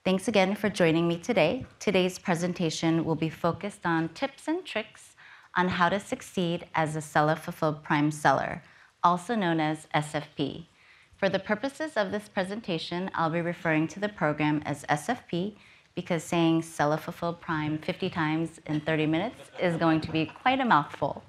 Thanks again for joining me today. Today's presentation will be focused on tips and tricks on how to succeed as a Seller Fulfilled Prime seller, also known as SFP. For the purposes of this presentation, I'll be referring to the program as SFP because saying Seller Fulfilled Prime 50 times in 30 minutes is going to be quite a mouthful.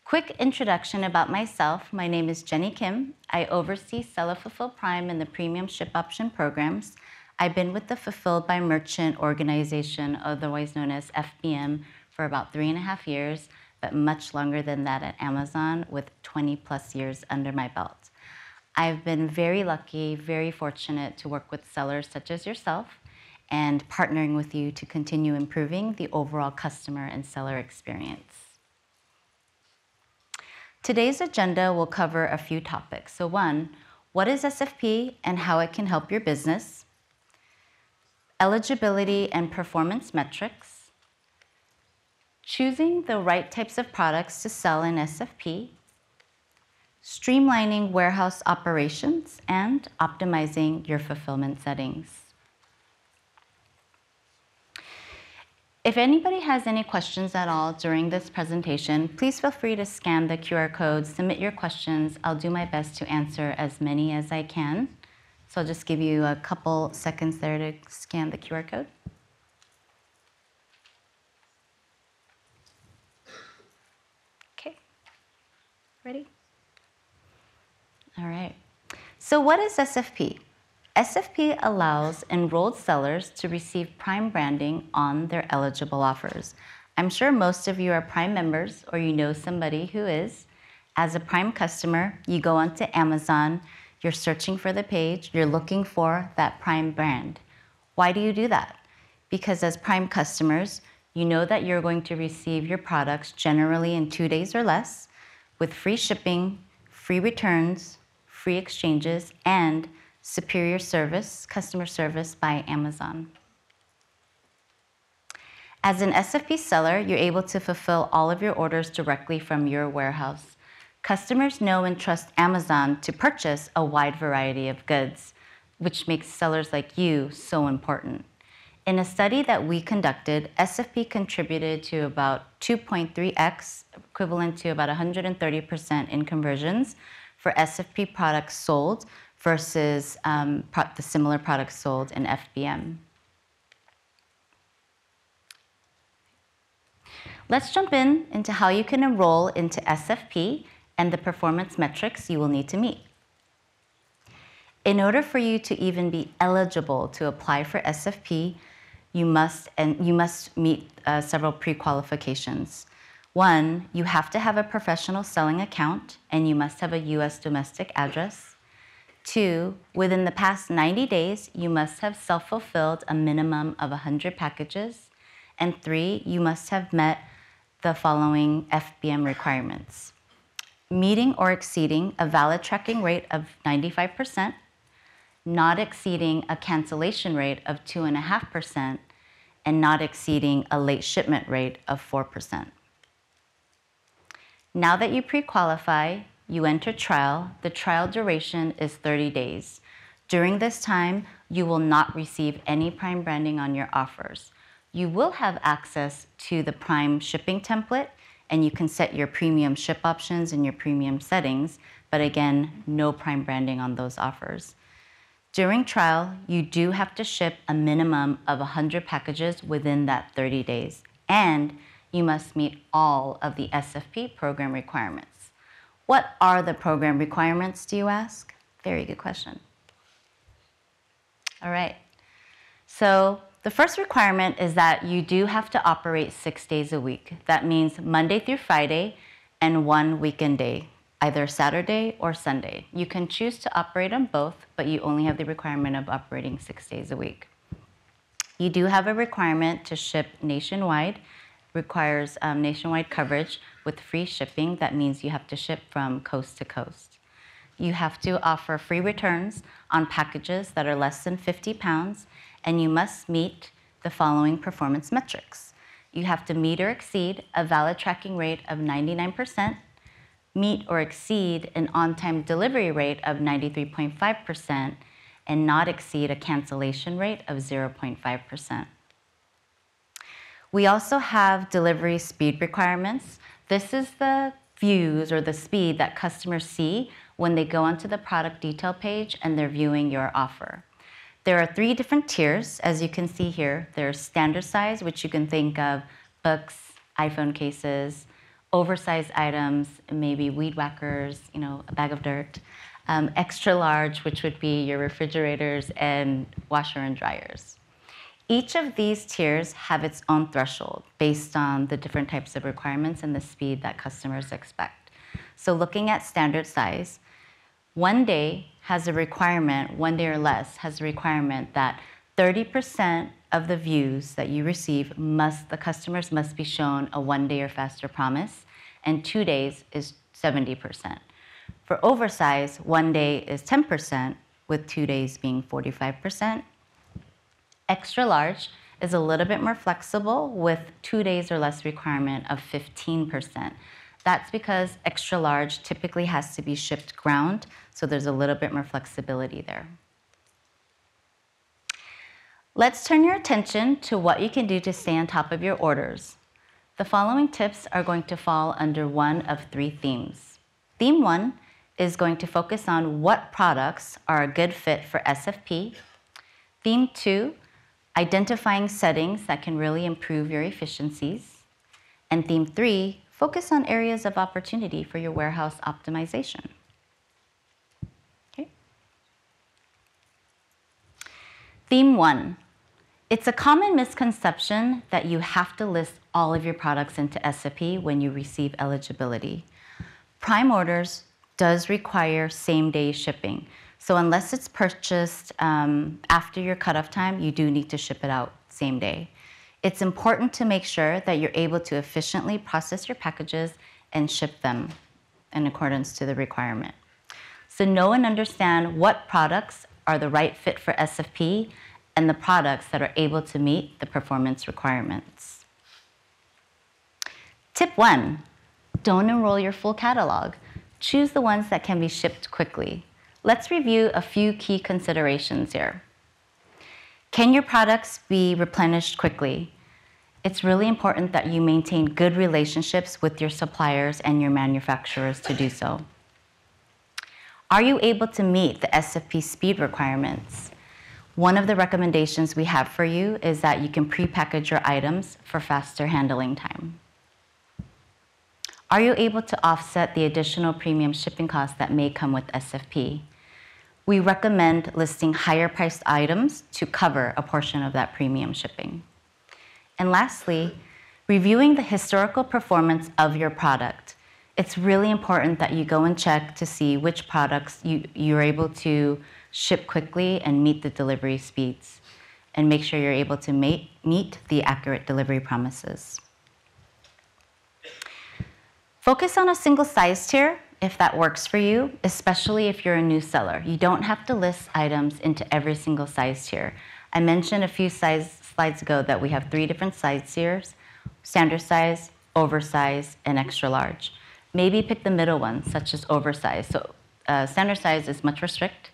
Quick introduction about myself. My name is Jenny Kim. I oversee Seller Fulfilled Prime and the Premium Ship Option programs. I've been with the Fulfilled by Merchant organization, otherwise known as FBM, for about 3.5 years, but much longer than that at Amazon with 20 plus years under my belt. I've been very lucky, very fortunate to work with sellers such as yourself and partnering with you to continue improving the overall customer and seller experience. Today's agenda will cover a few topics. So one, what is SFP and how it can help your business? Eligibility and performance metrics. Choosing the right types of products to sell in SFP. Streamlining warehouse operations and optimizing your fulfillment settings. If anybody has any questions at all during this presentation, please feel free to scan the QR code, submit your questions. I'll do my best to answer as many as I can. So I'll just give you a couple seconds there to scan the QR code. Okay, ready? All right. So what is SFP? SFP allows enrolled sellers to receive Prime branding on their eligible offers. I'm sure most of you are Prime members or you know somebody who is. As a Prime customer, you go onto Amazon, you're searching for the page, you're looking for that Prime brand. Why do you do that? Because as Prime customers, you know that you're going to receive your products generally in 2 days or less with free shipping, free returns, free exchanges, and superior service, customer service by Amazon. As an SFP seller, you're able to fulfill all of your orders directly from your warehouse. Customers know and trust Amazon to purchase a wide variety of goods, which makes sellers like you so important. In a study that we conducted, SFP contributed to about 2.3x, equivalent to about 130% in conversions for SFP products sold versus the similar products sold in FBM. Let's jump into how you can enroll into SFP and the performance metrics you will need to meet. In order for you to even be eligible to apply for SFP, you must meet several pre-qualifications. One, you have to have a professional selling account and you must have a US domestic address. 2, within the past 90 days, you must have self-fulfilled a minimum of 100 packages. And 3, you must have met the following FBM requirements. Meeting or exceeding a valid tracking rate of 95%, not exceeding a cancellation rate of 2.5%, and not exceeding a late shipment rate of 4%. Now that you pre-qualify, you enter trial. The trial duration is 30 days. During this time, you will not receive any Prime branding on your offers. You will have access to the Prime shipping template, and you can set your premium ship options and your premium settings, but again, no Prime branding on those offers. During trial, you do have to ship a minimum of 100 packages within that 30 days, and you must meet all of the SFP program requirements. What are the program requirements, do you ask? Very good question. All right. So the first requirement is that you do have to operate 6 days a week. That means Monday through Friday and 1 weekend day, either Saturday or Sunday. You can choose to operate on both, but you only have the requirement of operating 6 days a week. You do have a requirement to ship nationwide, requires nationwide coverage with free shipping. That means you have to ship from coast to coast. You have to offer free returns on packages that are less than 50 pounds, and you must meet the following performance metrics. You have to meet or exceed a valid tracking rate of 99%, meet or exceed an on-time delivery rate of 93.5%, and not exceed a cancellation rate of 0.5%. We also have delivery speed requirements. This is the views or the speed that customers see when they go onto the product detail page and they're viewing your offer. There are 3 different tiers, as you can see here. There's standard size, which you can think of books, iPhone cases, oversized items, maybe weed whackers, a bag of dirt. Extra large, which would be your refrigerators and washer and dryers. Each of these tiers have its own threshold based on the different types of requirements and the speed that customers expect. So looking at standard size, one day or less has a requirement that 30% of the views that you receive the customers must be shown a 1 day or faster promise, and 2 days is 70%. For oversize, 1 day is 10%, with 2 days being 45%. Extra large is a little bit more flexible with 2 days or less requirement of 15%. That's because extra large typically has to be shipped ground, so there's a little bit more flexibility there. Let's turn your attention to what you can do to stay on top of your orders. The following tips are going to fall under one of 3 themes. Theme 1 is going to focus on what products are a good fit for SFP. Theme 2, identifying settings that can really improve your efficiencies. And theme 3, focus on areas of opportunity for your warehouse optimization. Okay. Theme 1. It's a common misconception that you have to list all of your products into SFP when you receive eligibility. Prime orders does require same-day shipping. So unless it's purchased after your cutoff time, you do need to ship it out same day. It's important to make sure that you're able to efficiently process your packages and ship them in accordance to the requirement. So know and understand what products are the right fit for SFP and the products that are able to meet the performance requirements. Tip 1, don't enroll your full catalog. Choose the ones that can be shipped quickly. Let's review a few key considerations here. Can your products be replenished quickly? It's really important that you maintain good relationships with your suppliers and your manufacturers to do so. Are you able to meet the SFP speed requirements? One of the recommendations we have for you is that you can pre-package your items for faster handling time. Are you able to offset the additional premium shipping costs that may come with SFP? We recommend listing higher priced items to cover a portion of that premium shipping. And lastly, reviewing the historical performance of your product. It's really important that you go and check to see which products you're able to ship quickly and meet the delivery speeds, and make sure you're able to meet the accurate delivery promises. Focus on a single size tier if that works for you, especially if you're a new seller. You don't have to list items into every single size tier. I mentioned a few slides ago that we have 3 different size tiers: standard size, oversize, and extra large. Maybe pick the middle one, such as oversize. So standard size is much more strict.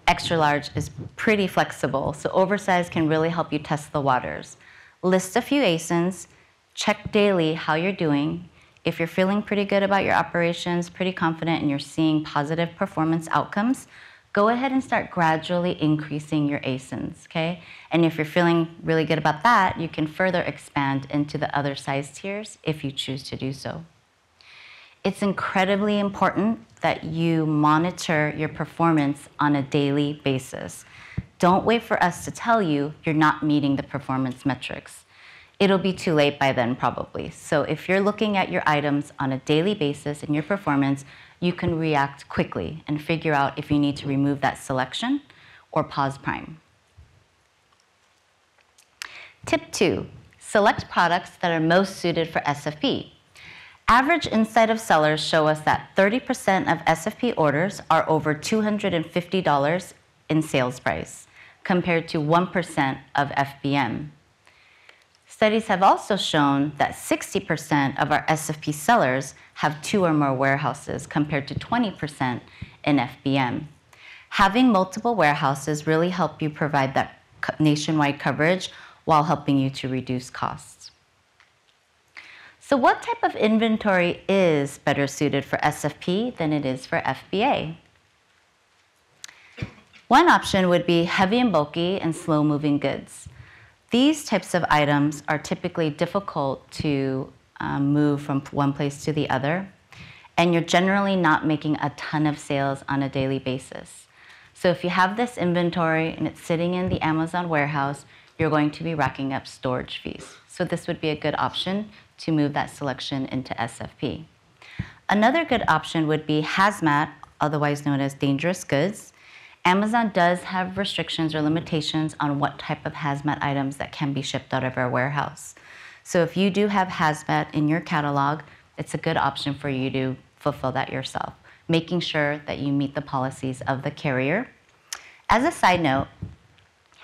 Extra large is pretty flexible, so oversize can really help you test the waters. List a few ASINs, check daily how you're doing. If you're feeling pretty good about your operations, pretty confident, and you're seeing positive performance outcomes, go ahead and start gradually increasing your ASINs, okay? And if you're feeling really good about that, you can further expand into the other size tiers if you choose to do so. It's incredibly important that you monitor your performance on a daily basis. Don't wait for us to tell you you're not meeting the performance metrics. It'll be too late by then, probably. So if you're looking at your items on a daily basis and your performance, you can react quickly and figure out if you need to remove that selection or pause Prime. Tip 2, select products that are most suited for SFP. Average insight of sellers show us that 30% of SFP orders are over $250 in sales price, compared to 1% of FBM. Studies have also shown that 60% of our SFP sellers have 2 or more warehouses, compared to 20% in FBM. Having multiple warehouses really help you provide that nationwide coverage while helping you to reduce costs. So what type of inventory is better suited for SFP than it is for FBA? One option would be heavy and bulky and slow-moving goods. These types of items are typically difficult to move from one place to the other, and you're generally not making a ton of sales on a daily basis. So if you have this inventory and it's sitting in the Amazon warehouse, you're going to be racking up storage fees. So this would be a good option to move that selection into SFP. Another good option would be hazmat, otherwise known as dangerous goods. Amazon does have restrictions or limitations on what type of hazmat items that can be shipped out of our warehouse. So if you do have hazmat in your catalog, it's a good option for you to fulfill that yourself, making sure that you meet the policies of the carrier. As a side note,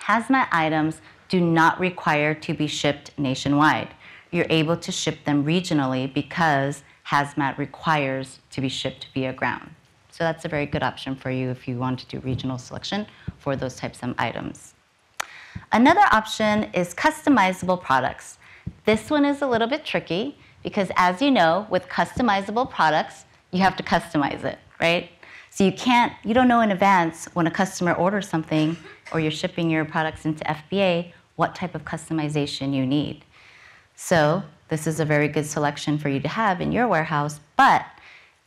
hazmat items do not require to be shipped nationwide. You're able to ship them regionally because hazmat requires to be shipped via ground. So that's a very good option for you if you want to do regional selection for those types of items. Another option is customizable products. This one is a little bit tricky because, as you know, with customizable products, you have to customize it, right? So you don't know in advance when a customer orders something or you're shipping your products into FBA what type of customization you need. So this is a very good selection for you to have in your warehouse, but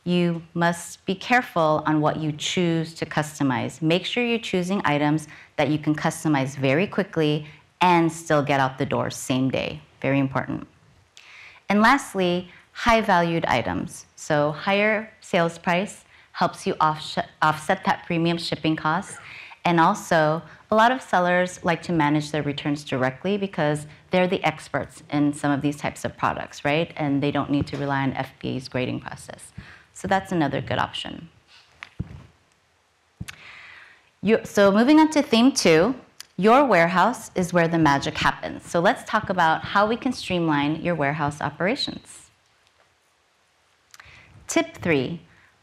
you must be careful on what you choose to customize. Make sure you're choosing items that you can customize very quickly and still get out the door same day. Very important. And lastly, high-valued items. So higher sales price helps you offset that premium shipping cost. And also, a lot of sellers like to manage their returns directly because they're the experts in some of these types of products, right? And they don't need to rely on FBA's grading process. So that's another good option. So moving on to theme 2, your warehouse is where the magic happens. So let's talk about how we can streamline your warehouse operations. Tip 3,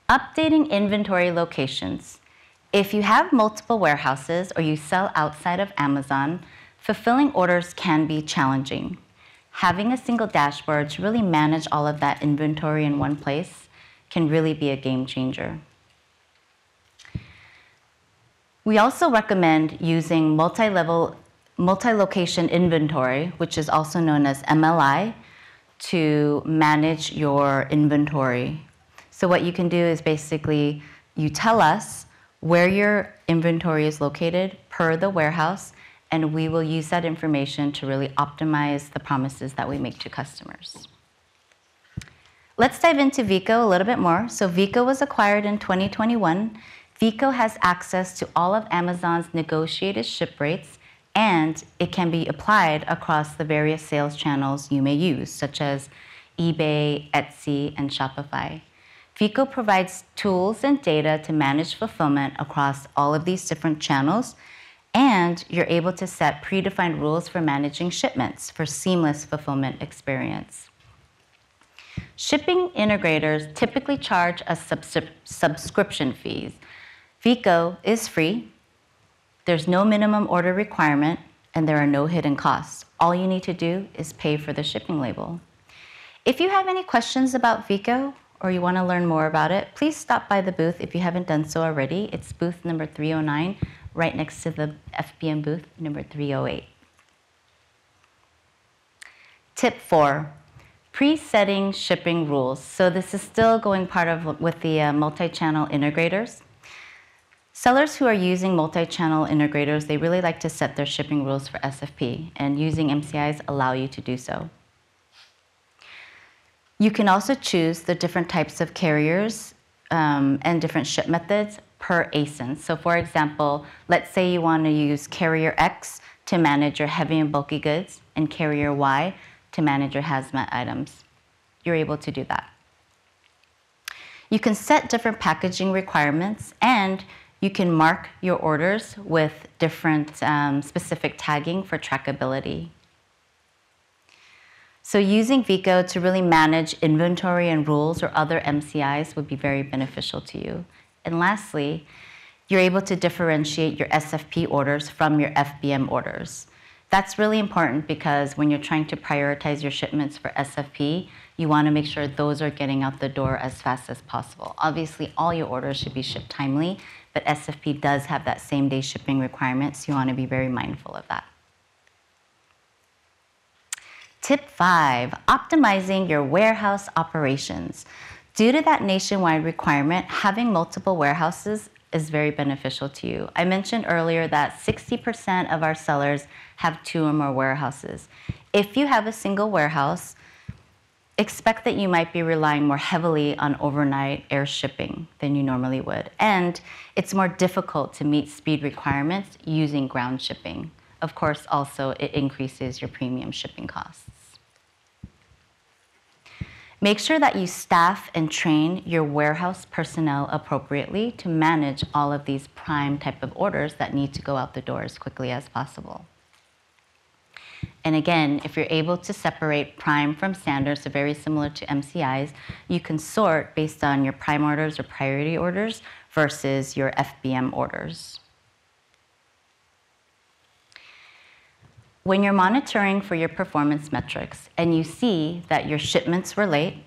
updating inventory locations. If you have multiple warehouses or you sell outside of Amazon, fulfilling orders can be challenging. Having a single dashboard to really manage all of that inventory in one place can really be a game changer. We also recommend using multi-location inventory, which is also known as MLI, to manage your inventory. So what you can do is basically you tell us where your inventory is located per the warehouse, and we will use that information to really optimize the promises that we make to customers. Let's dive into Veeco a little bit more. So Veeco was acquired in 2021. Veeco has access to all of Amazon's negotiated ship rates, and it can be applied across the various sales channels you may use, such as eBay, Etsy, and Shopify. Veeco provides tools and data to manage fulfillment across all of these different channels, and you're able to set predefined rules for managing shipments for seamless fulfillment experience. Shipping integrators typically charge a subscription fees. Veeco is free, there's no minimum order requirement, and there are no hidden costs. All you need to do is pay for the shipping label. If you have any questions about Veeco or you want to learn more about it, please stop by the booth if you haven't done so already. It's booth number 309, right next to the FBM booth number 308. Tip 4. Pre-setting shipping rules. So this is still going part of with the multi-channel integrators. Sellers who are using multi-channel integrators, they really like to set their shipping rules for SFP, and using MCIs allow you to do so. You can also choose the different types of carriers and different ship methods per ASIN. So for example, let's say you want to use carrier X to manage your heavy and bulky goods and carrier Y to manage your hazmat items. You're able to do that. You can set different packaging requirements, and you can mark your orders with different specific tagging for trackability. So using Veeco to really manage inventory and rules or other MCIs would be very beneficial to you. And lastly, You're able to differentiate your SFP orders from your FBM orders. That's really important because when you're trying to prioritize your shipments for SFP, you want to make sure those are getting out the door as fast as possible. Obviously, all your orders should be shipped timely, but SFP does have that same-day shipping requirement, so you want to be very mindful of that. Tip 5, optimizing your warehouse operations. Due to that nationwide requirement, having multiple warehouses is very beneficial to you. I mentioned earlier that 60% of our sellers have 2 or more warehouses. If you have a single warehouse, expect that you might be relying more heavily on overnight air shipping than you normally would. And it's more difficult to meet speed requirements using ground shipping. Of course, also, it increases your premium shipping costs. Make sure that you staff and train your warehouse personnel appropriately to manage all of these prime type of orders that need to go out the door as quickly as possible. And again, if you're able to separate prime from standard, so very similar to MCIs, you can sort based on your prime orders or priority orders versus your FBM orders. When you're monitoring for your performance metrics and you see that your shipments were late,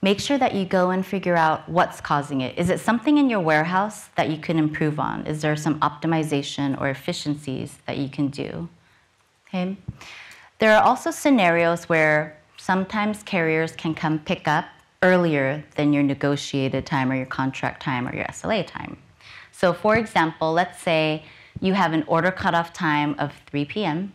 make sure that you go and figure out what's causing it. Is it something in your warehouse that you can improve on? Is there some optimization or efficiencies that you can do? Okay. There are also scenarios where sometimes carriers can come pick up earlier than your negotiated time or your contract time or your SLA time. So for example, let's say you have an order cutoff time of 3 p.m.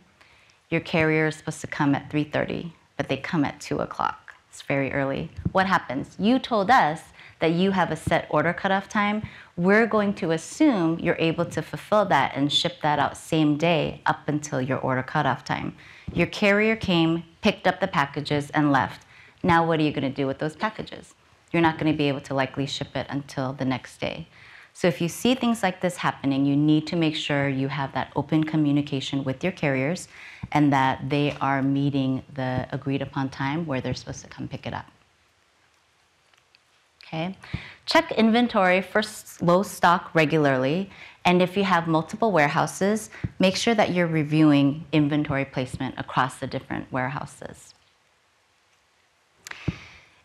Your carrier is supposed to come at 3:30, but they come at 2 o'clock. It's very early. What happens? You told us that you have a set order cutoff time. We're going to assume you're able to fulfill that and ship that out same day up until your order cutoff time. Your carrier came, picked up the packages, and left. Now what are you going to do with those packages? You're not going to be able to likely ship it until the next day. So if you see things like this happening, you need to make sure you have that open communication with your carriers and that they are meeting the agreed upon time where they're supposed to come pick it up. Okay. Check inventory for low stock regularly, and if you have multiple warehouses, make sure that you're reviewing inventory placement across the different warehouses.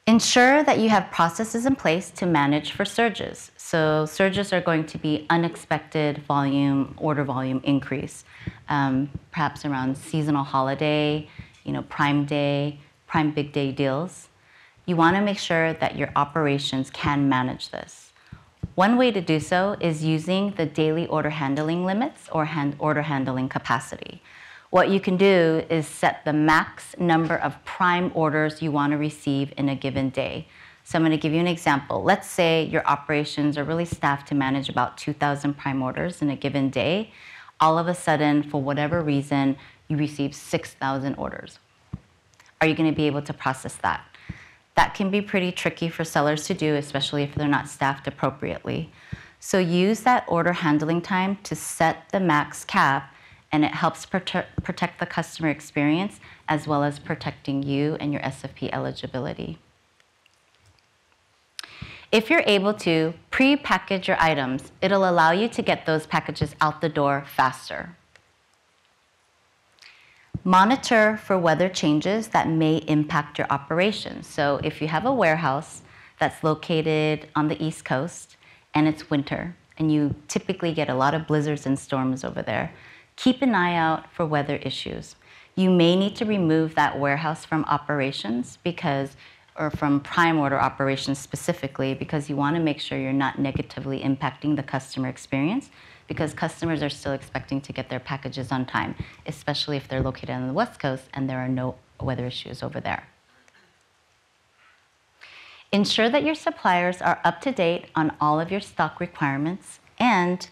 Ensure that you have processes in place to manage for surges. So surges are going to be unexpected volume, order volume increase, perhaps around seasonal holiday, Prime Day, Prime Big Day deals. You want to make sure that your operations can manage this. One way to do so is using the daily order handling limits or order handling capacity. What you can do is set the max number of prime orders you want to receive in a given day. So I'm going to give you an example. Let's say your operations are really staffed to manage about 2,000 prime orders in a given day. All of a sudden, for whatever reason, you receive 6,000 orders. Are you going to be able to process that? That can be pretty tricky for sellers to do, especially if they're not staffed appropriately. So use that order handling time to set the max cap, and it helps protect the customer experience as well as protecting you and your SFP eligibility. If you're able to pre-package your items, it'll allow you to get those packages out the door faster. Monitor for weather changes that may impact your operations. So if you have a warehouse that's located on the East Coast and it's winter and you typically get a lot of blizzards and storms over there, keep an eye out for weather issues. You may need to remove that warehouse from operations or from prime order operations specifically, because you want to make sure you're not negatively impacting the customer experience, because customers are still expecting to get their packages on time, especially if they're located on the West Coast and there are no weather issues over there. Ensure that your suppliers are up to date on all of your stock requirements, and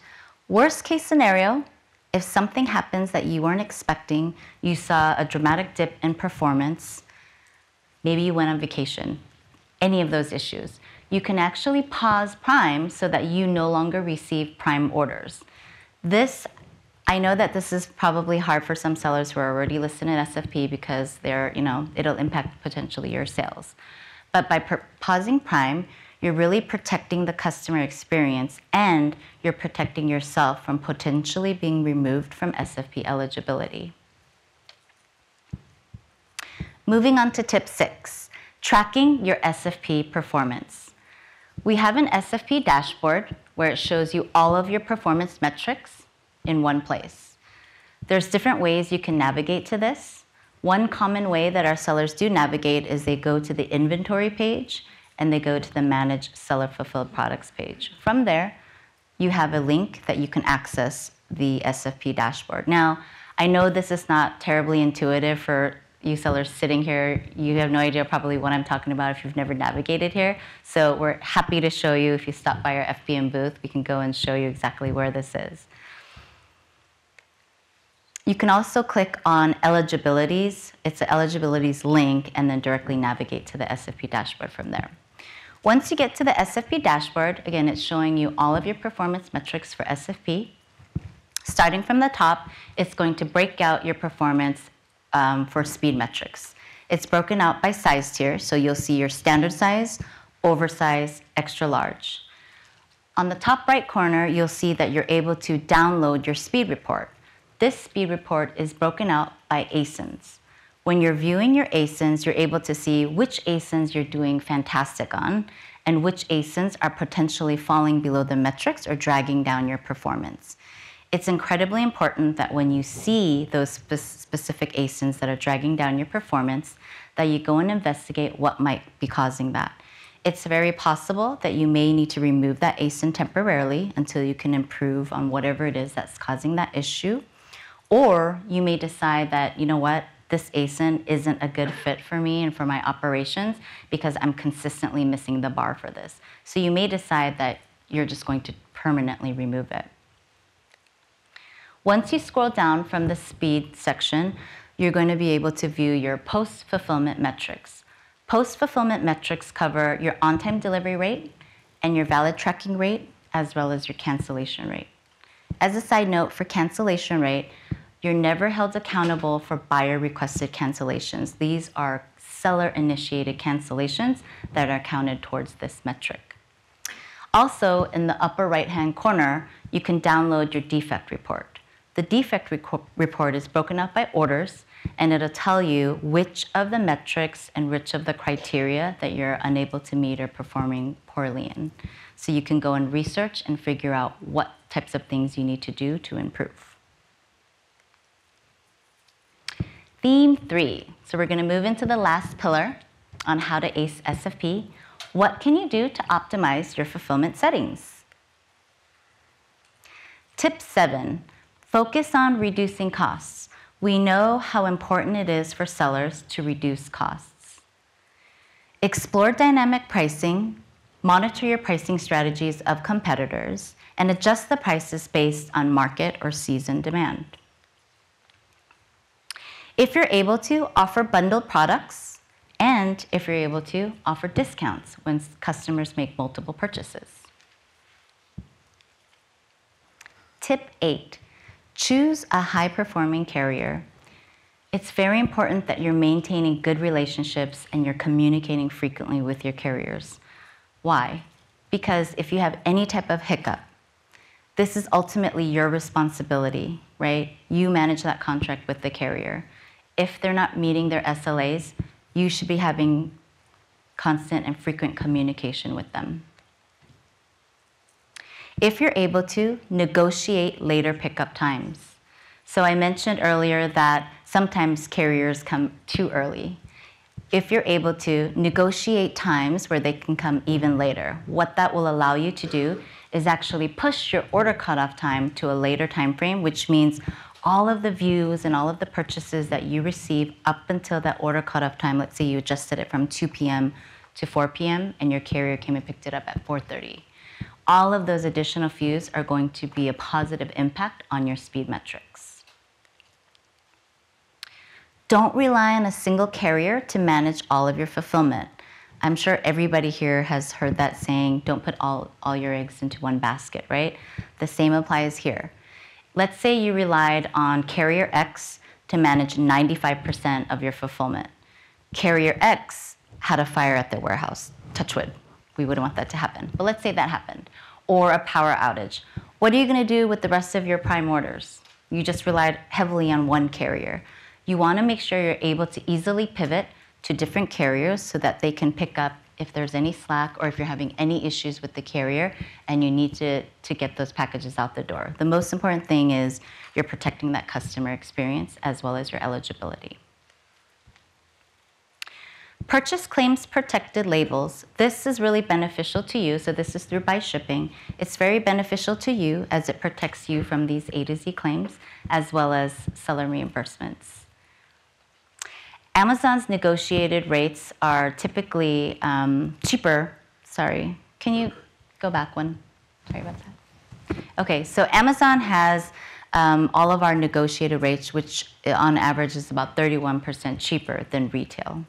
worst case scenario, if something happens that you weren't expecting, you saw a dramatic dip in performance, maybe you went on vacation, any of those issues, you can actually pause Prime so that you no longer receive Prime orders. I know that this is probably hard for some sellers who are already listed in SFP because it'll impact potentially your sales. But by pausing Prime, you're really protecting the customer experience and you're protecting yourself from potentially being removed from SFP eligibility. Moving on to tip 6, tracking your SFP performance. We have an SFP dashboard where it shows you all of your performance metrics in one place. There's different ways you can navigate to this. One common way that our sellers do navigate is they go to the inventory page and they go to the Manage Seller Fulfilled Products page. From there, you have a link that you can access the SFP dashboard. Now, I know this is not terribly intuitive for you sellers sitting here. You have no idea probably what I'm talking about if you've never navigated here. So we're happy to show you. If you stop by our FBM booth, we can go and show you exactly where this is. You can also click on eligibilities. It's an eligibilities link and then directly navigate to the SFP dashboard from there. Once you get to the SFP dashboard, again, it's showing you all of your performance metrics for SFP. Starting from the top, it's going to break out your performance for speed metrics. It's broken out by size tier, so you'll see your standard size, oversize, extra large. On the top right corner, you'll see that you're able to download your speed report. This speed report is broken out by ASINs. When you're viewing your ASINs, you're able to see which ASINs you're doing fantastic on and which ASINs are potentially falling below the metrics or dragging down your performance. It's incredibly important that when you see those specific ASINs that are dragging down your performance, that you go and investigate what might be causing that. It's very possible that you may need to remove that ASIN temporarily until you can improve on whatever it is that's causing that issue. Or you may decide that, you know what, this ASIN isn't a good fit for me and for my operations because I'm consistently missing the bar for this. So you may decide that you're just going to permanently remove it. Once you scroll down from the speed section, you're going to be able to view your post-fulfillment metrics. Post-fulfillment metrics cover your on-time delivery rate and your valid tracking rate, as well as your cancellation rate. As a side note, for cancellation rate, you're never held accountable for buyer-requested cancellations. These are seller-initiated cancellations that are counted towards this metric. Also, in the upper right-hand corner, you can download your defect report. The defect report is broken up by orders, and it'll tell you which of the metrics and which of the criteria that you're unable to meet or performing poorly in. So you can go and research and figure out what types of things you need to do to improve. Theme 3. So we're going to move into the last pillar on how to ace SFP. What can you do to optimize your fulfillment settings? Tip 7. Focus on reducing costs. We know how important it is for sellers to reduce costs. Explore dynamic pricing, monitor your pricing strategies of competitors, and adjust the prices based on market or season demand. If you're able to, offer bundled products, and if you're able to, offer discounts when customers make multiple purchases. Tip 8. Choose a high-performing carrier. It's very important that you're maintaining good relationships and you're communicating frequently with your carriers. Why? Because if you have any type of hiccup, this is ultimately your responsibility, right? You manage that contract with the carrier. If they're not meeting their SLAs, you should be having constant and frequent communication with them. If you're able to, negotiate later pickup times. So I mentioned earlier that sometimes carriers come too early. If you're able to, negotiate times where they can come even later. What that will allow you to do is actually push your order cutoff time to a later time frame, which means all of the views and all of the purchases that you receive up until that order cutoff time, let's say you adjusted it from 2 p.m. to 4 p.m. and your carrier came and picked it up at 4:30. All of those additional views are going to be a positive impact on your speed metrics. Don't rely on a single carrier to manage all of your fulfillment. I'm sure everybody here has heard that saying, don't put all your eggs into one basket, right? The same applies here. Let's say you relied on Carrier X to manage 95% of your fulfillment. Carrier X had a fire at their warehouse, touch wood. We wouldn't want that to happen. But let's say that happened. Or a power outage. What are you going to do with the rest of your Prime orders? You just relied heavily on one carrier. You want to make sure you're able to easily pivot to different carriers so that they can pick up if there's any slack or if you're having any issues with the carrier and you need to get those packages out the door. The most important thing is you're protecting that customer experience as well as your eligibility. Purchase claims protected labels. This is really beneficial to you. So this is through BuyShipping. It's very beneficial to you as it protects you from these A to Z claims as well as seller reimbursements. Amazon's negotiated rates are typically cheaper. Sorry, can you go back one? Sorry about that. Okay, so Amazon has all of our negotiated rates, which on average is about 31% cheaper than retail.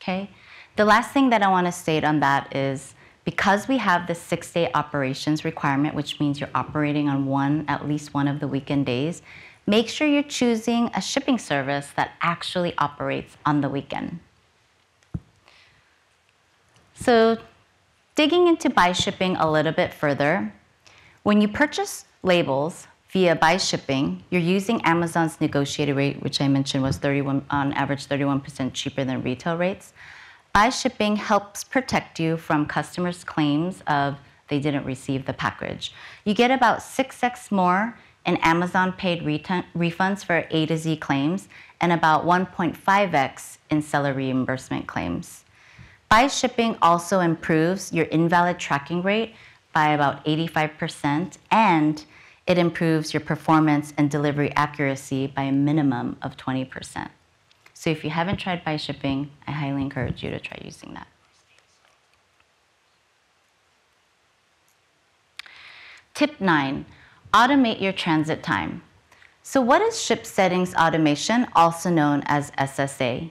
Okay, the last thing that I want to state on that is because we have the 6-day operations requirement, which means you're operating on at least one of the weekend days, make sure you're choosing a shipping service that actually operates on the weekend. So digging into BuyShipping a little bit further, when you purchase labels via BuyShipping, you're using Amazon's negotiated rate, which I mentioned was on average 31% cheaper than retail rates. BuyShipping helps protect you from customers' claims of they didn't receive the package. You get about 6x more in Amazon paid refunds for A to Z claims and about 1.5x in seller reimbursement claims. BuyShipping also improves your invalid tracking rate by about 85%, and it improves your performance and delivery accuracy by a minimum of 20%. So if you haven't tried BuyShipping, I highly encourage you to try using that. Tip 9, automate your transit time. So what is ship settings automation, also known as SSA?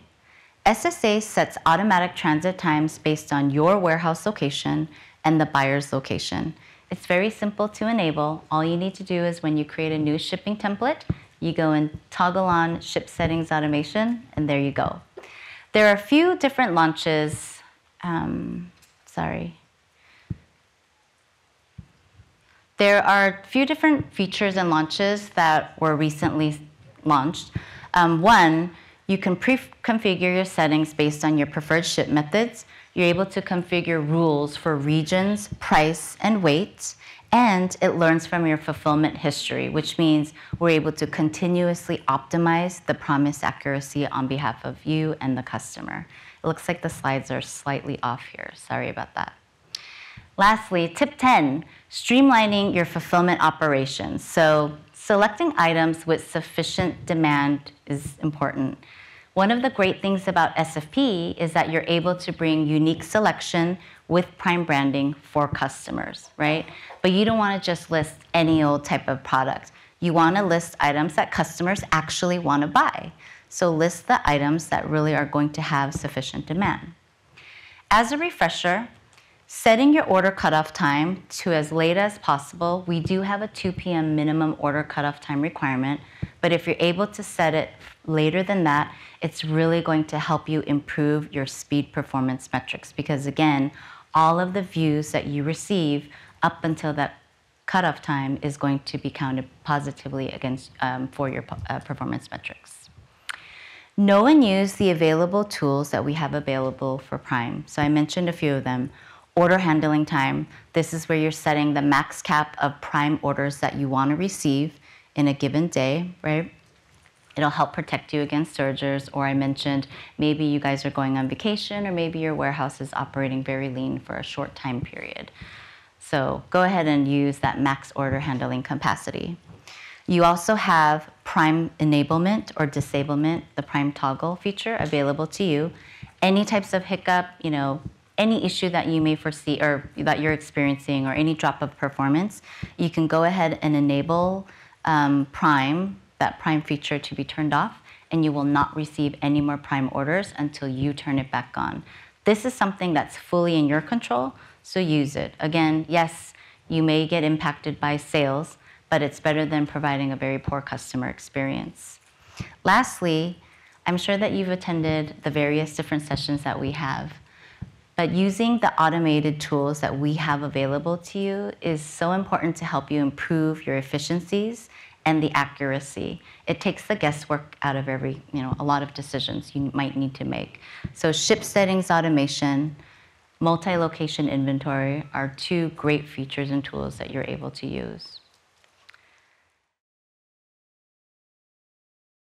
SSA sets automatic transit times based on your warehouse location and the buyer's location. It's very simple to enable. All you need to do is when you create a new shipping template, you go and toggle on ship settings automation, and there you go. There are a few different launches. There are a few different features and launches that were recently launched. One, you can pre-configure your settings based on your preferred ship methods. You're able to configure rules for regions, price, and weight, and it learns from your fulfillment history, which means we're able to continuously optimize the promise accuracy on behalf of you and the customer. It looks like the slides are slightly off here. Sorry about that. Lastly, tip 10, streamlining your fulfillment operations. So selecting items with sufficient demand is important. One of the great things about SFP is that you're able to bring unique selection with Prime branding for customers, right? But you don't want to just list any old type of product. You want to list items that customers actually want to buy. So list the items that really are going to have sufficient demand. As a refresher, setting your order cutoff time to as late as possible. We do have a 2 p.m. minimum order cutoff time requirement, but if you're able to set it later than that, it's really going to help you improve your speed performance metrics because, again, all of the views that you receive up until that cutoff time is going to be counted positively against for your performance metrics. Know and use the available tools that we have available for Prime. So I mentioned a few of them. Order handling time. This is where you're setting the max cap of Prime orders that you want to receive in a given day, right? It'll help protect you against surgers, or I mentioned maybe you guys are going on vacation or maybe your warehouse is operating very lean for a short time period. So go ahead and use that max order handling capacity. You also have Prime enablement or disablement, the Prime toggle feature available to you. Any types of hiccup, any issue that you may foresee or that you're experiencing or any drop of performance, you can go ahead and enable that Prime feature to be turned off, and you will not receive any more Prime orders until you turn it back on. This is something that's fully in your control, so use it. Again, yes, you may get impacted by sales, but it's better than providing a very poor customer experience. Lastly, I'm sure that you've attended the various different sessions that we have, but using the automated tools that we have available to you is so important to help you improve your efficiencies and the accuracy. It takes the guesswork out of a lot of decisions you might need to make. So ship settings automation, multi-location inventory are two great features and tools that you're able to use.